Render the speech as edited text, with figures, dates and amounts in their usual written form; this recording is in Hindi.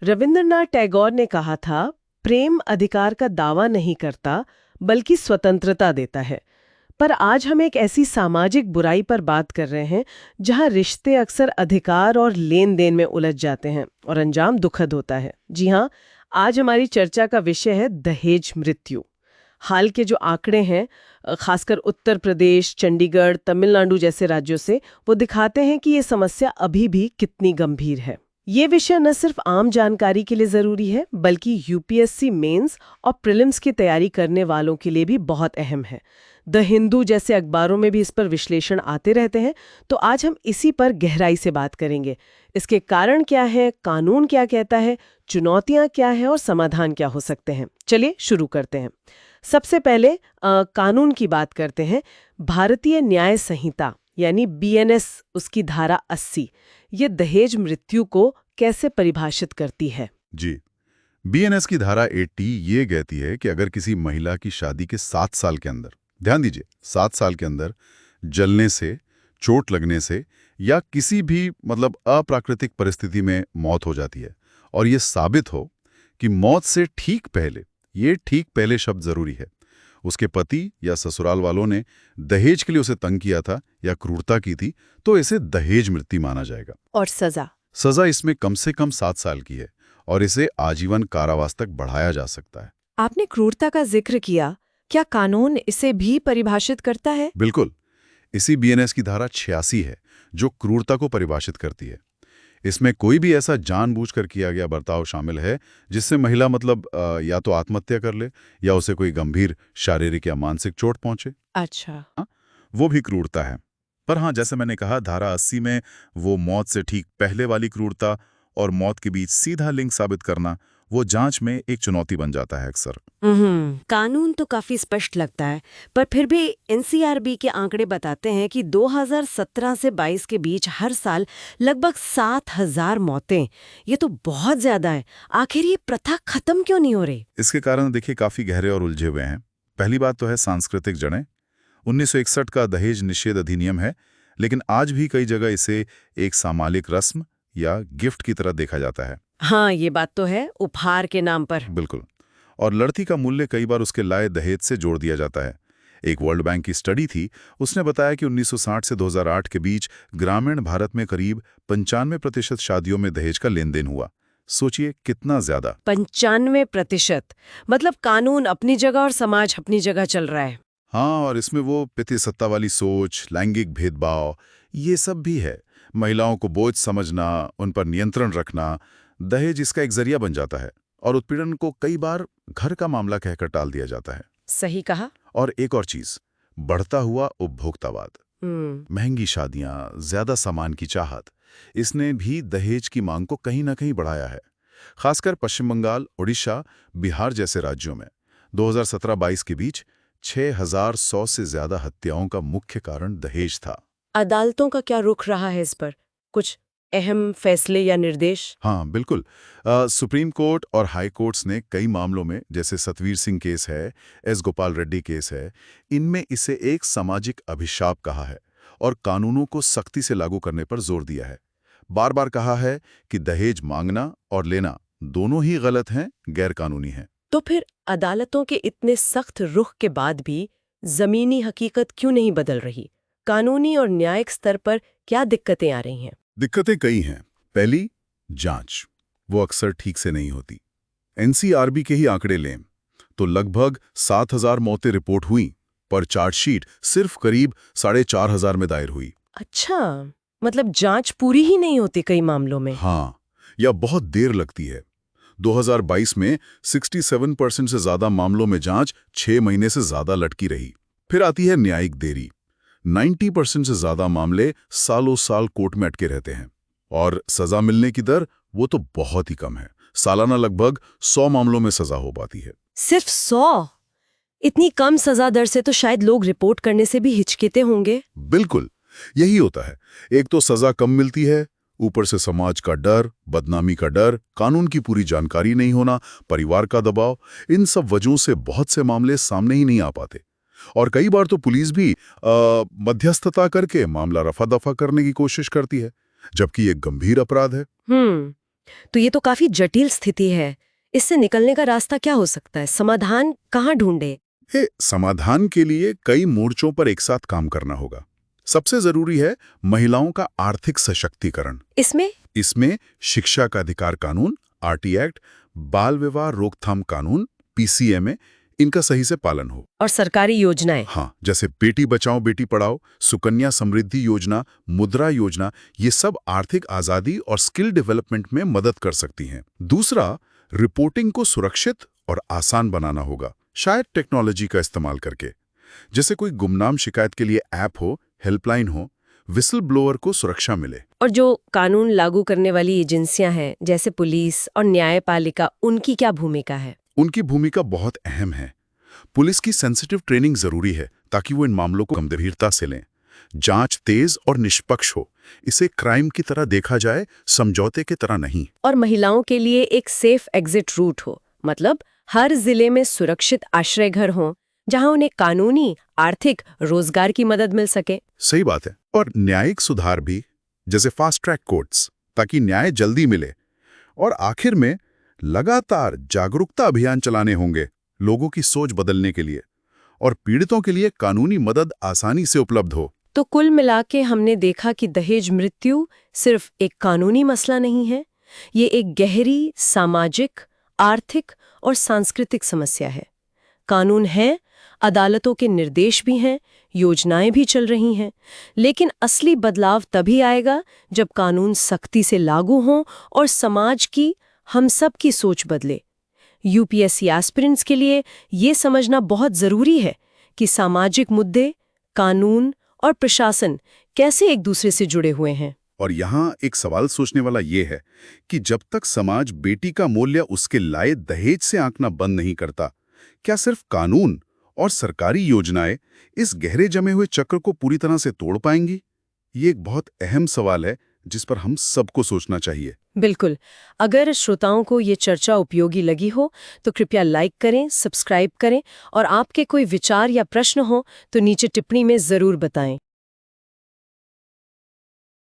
रविंद्रनाथ टैगोर ने कहा था, प्रेम अधिकार का दावा नहीं करता बल्कि स्वतंत्रता देता है। पर आज हम एक ऐसी सामाजिक बुराई पर बात कर रहे हैं जहां रिश्ते अक्सर अधिकार और लेन देन में उलझ जाते हैं और अंजाम दुखद होता है। जी हाँ, आज हमारी चर्चा का विषय है दहेज मृत्यु। हाल के जो आंकड़े हैं, खासकर उत्तर प्रदेश, चंडीगढ़, तमिलनाडु जैसे राज्यों से, वो दिखाते हैं कि ये समस्या अभी भी कितनी गंभीर है। ये विषय न सिर्फ आम जानकारी के लिए जरूरी है, बल्कि यूपीएससी मेंस और प्रीलिम्स की तैयारी करने वालों के लिए भी बहुत अहम है। द हिंदू जैसे अखबारों में भी इस पर विश्लेषण आते रहते हैं, तो आज हम इसी पर गहराई से बात करेंगे। इसके कारण क्या है, कानून क्या कहता है, चुनौतियां क्या है और समाधान क्या हो सकते हैं। चलिए शुरू करते हैं। सबसे पहले कानून की बात करते हैं। भारतीय न्याय संहिता यानी बीएनएस, उसकी धारा 80, ये दहेज मृत्यु को कैसे परिभाषित करती है? जी, बीएनएस की धारा 80 ये कहती है कि अगर किसी महिला की शादी के 7 साल के अंदर, ध्यान दीजिए 7 साल के अंदर, जलने से, चोट लगने से या किसी भी अप्राकृतिक परिस्थिति में मौत हो जाती है और ये साबित हो कि मौत से ठीक पहले, ये ठीक पहले शब्द जरूरी है, उसके पति या ससुराल वालों ने दहेज के लिए उसे तंग किया था या क्रूरता की थी, तो इसे दहेज मृत्यु माना जाएगा। और सजा इसमें कम से कम 7 साल की है और इसे आजीवन कारावास तक बढ़ाया जा सकता है। आपने क्रूरता का जिक्र किया, क्या कानून इसे भी परिभाषित करता है? बिल्कुल, इसी बीएनएस की धारा 86 है जो क्रूरता को परिभाषित करती है। इसमें कोई भी ऐसा जानबूझकर किया गया बर्ताव शामिल है जिससे महिला या तो आत्महत्या कर ले या उसे कोई गंभीर शारीरिक या मानसिक चोट पहुंचे। अच्छा, वो भी क्रूरता है। पर हाँ, जैसे मैंने कहा, धारा 80 में वो मौत से ठीक पहले वाली क्रूरता और मौत के बीच सीधा लिंक साबित करना, वो जांच में एक चुनौती बन जाता है अक्सर। कानून तो काफी स्पष्ट लगता है, पर फिर भी एनसीआरबी के आंकड़े बताते हैं कि 2017 से 22 के बीच हर साल लगभग 7,000 मौतें। ये तो बहुत ज्यादा है। आखिर ये प्रथा खत्म क्यों नहीं हो रही? इसके कारण देखिए काफी गहरे और उलझे हुए हैं। पहली बात तो है सांस्कृतिक जड़ें। 1961 का दहेज निषेध अधिनियम है, लेकिन आज भी कई जगह इसे एक सामाजिक रस्म या गिफ्ट की तरह देखा जाता है। हाँ, ये बात तो है, उपहार के नाम पर। बिल्कुल। और लड़की का मूल्य कई बार उसके लाए दहेज से जोड़ दिया जाता है। एक वर्ल्ड बैंक की स्टडी थी, उसने बताया कि 1960 से 2008 के बीच ग्रामीण भारत में करीब 95% शादियों में दहेज का लेन देन हुआ। सोचिए कितना ज्यादा। 95%? मतलब कानून अपनी जगह और समाज अपनी जगह चल रहा है। हाँ, और इसमें वो पितृ सत्ता वाली सोच, लैंगिक भेदभाव, ये सब भी है। महिलाओं को बोझ समझना, उन पर नियंत्रण रखना, दहेज इसका एक जरिया बन जाता है और उत्पीड़न को कई बार घर का मामला कहकर टाल दिया जाता है। सही कहा। और एक और चीज, बढ़ता हुआ उपभोक्तावाद, महंगी शादियां, ज्यादा सामान की चाहत, इसने भी दहेज की मांग को कहीं ना कहीं बढ़ाया है। खासकर पश्चिम बंगाल, उड़ीसा, बिहार जैसे राज्यों में 2017-22 के बीच 6,100 से ज्यादा हत्याओं का मुख्य कारण दहेज था। अदालतों का क्या रुख रहा है इस पर? कुछ अहम फैसले या निर्देश? हाँ, बिल्कुल। सुप्रीम कोर्ट और हाई कोर्ट्स ने कई मामलों में, जैसे सतवीर सिंह केस है, एस गोपाल रेड्डी केस है, इनमें इसे एक सामाजिक अभिशाप कहा है और कानूनों को सख्ती से लागू करने पर जोर दिया है। बार बार कहा है कि दहेज मांगना और लेना दोनों ही गलत हैं, गैरकानूनी हैं। तो फिर अदालतों के इतने सख्त रुख के बाद भी जमीनी हकीकत क्यों नहीं बदल रही? कानूनी और न्यायिक स्तर पर क्या दिक्कतें आ रही हैं? दिक्कतें कई हैं। पहली, जांच, वो अक्सर ठीक से नहीं होती। एनसीआरबी के ही आंकड़े लें तो लगभग 7,000 मौतें रिपोर्ट हुई, पर चार्जशीट सिर्फ करीब 4,500 में दायर हुई। अच्छा, मतलब जांच पूरी ही नहीं होती कई मामलों में। हाँ, या बहुत देर लगती है। 2022 में 67% से ज्यादा मामलों में जांच 6 महीने से ज्यादा लटकी रही। फिर आती है न्यायिक देरी। 90% से ज्यादा मामले सालों साल कोर्ट में अटके रहते हैं और सजा मिलने की दर वो तो बहुत ही कम है। सालाना लगभग 100 मामलों में सजा हो पाती है। सिर्फ 100? इतनी कम सजा दर से तो शायद लोग रिपोर्ट करने से भी हिचकिते होंगे। बिल्कुल, यही होता है। एक तो सजा कम मिलती है, ऊपर से समाज का डर, बदनामी का डर, कानून की पूरी जानकारी नहीं होना, परिवार का दबाव, इन सब वजहों से बहुत से मामले सामने ही नहीं आ पाते। और कई बार तो पुलिस भी मध्यस्थता करके मामला रफा दफा करने की कोशिश करती है, जबकि ये गंभीर अपराध है। तो ये तो काफी जटिल स्थिति है। इससे निकलने का रास्ता क्या हो सकता है? समाधान कहाँ ढूंढे? समाधान के लिए कई मोर्चों पर एक साथ काम करना होगा। सबसे जरूरी है महिलाओं का आर्थिक सशक्तिकरण। इसमें शिक्षा का अधिकार कानून, आरटी एक्ट, बाल विवाह रोकथाम कानून, पीसीएमए, इनका सही से पालन हो। और सरकारी योजनाएं? हाँ, जैसे बेटी बचाओ बेटी पढ़ाओ, सुकन्या समृद्धि योजना, मुद्रा योजना, ये सब आर्थिक आजादी और स्किल डेवलपमेंट में मदद कर सकती हैं। दूसरा, रिपोर्टिंग को सुरक्षित और आसान बनाना होगा, शायद टेक्नोलॉजी का इस्तेमाल करके। जैसे कोई गुमनाम शिकायत के लिए ऐप हो, हेल्पलाइन हो, विसल ब्लोअर को सुरक्षा मिले। और जो कानून लागू करने वाली एजेंसियां हैं, जैसे पुलिस और न्यायपालिका, उनकी क्या भूमिका है? उनकी भूमिका बहुत अहम है। पुलिस की सेंसिटिव ट्रेनिंग जरूरी है ताकि वो इन मामलों को गंभीरता से लें। जांच तेज और निष्पक्ष हो, इसे क्राइम की तरह देखा जाए, समझौते की तरह नहीं। और महिलाओं के लिए एक सेफ एग्जिट रूट हो, मतलब हर जिले में सुरक्षित आश्रय घर हों जहां उन्हें कानूनी, आर्थिक, रोजगार की मदद मिल सके। सही बात है। और न्यायिक सुधार भी, जैसे फास्ट ट्रैक कोर्ट्स, ताकि न्याय जल्दी मिले। और आखिर में लगातार जागरूकता अभियान चलाने होंगे लोगों की सोच बदलने के लिए, और पीड़ितों के लिए कानूनी मदद आसानी से उपलब्ध हो। तो कुल मिला के हमने देखा कि दहेज मृत्यु सिर्फ एक कानूनी मसला नहीं है, ये एक गहरी सामाजिक, आर्थिक और सांस्कृतिक समस्या है। कानून है, अदालतों के निर्देश भी हैं, योजनाएं भी चल रही हैं, लेकिन असली बदलाव तभी आएगा जब कानून सख्ती से लागू हों और समाज की, हम सब की सोच बदले। यूपीएससी एस्पिरेंट्स के लिए ये समझना बहुत जरूरी है कि सामाजिक मुद्दे, कानून और प्रशासन कैसे एक दूसरे से जुड़े हुए हैं। और यहाँ एक सवाल सोचने वाला ये है कि जब तक समाज बेटी का मूल्य उसके लाए दहेज से आंकना बंद नहीं करता, क्या सिर्फ कानून और सरकारी योजनाएं इस गहरे जमे हुए चक्र को पूरी तरह से तोड़ पाएंगी? ये एक बहुत अहम सवाल है जिस पर हम सबको सोचना चाहिए। बिल्कुल। अगर श्रोताओं को ये चर्चा उपयोगी लगी हो तो कृपया लाइक करें, सब्सक्राइब करें, और आपके कोई विचार या प्रश्न हो तो नीचे टिप्पणी में जरूर बताएं।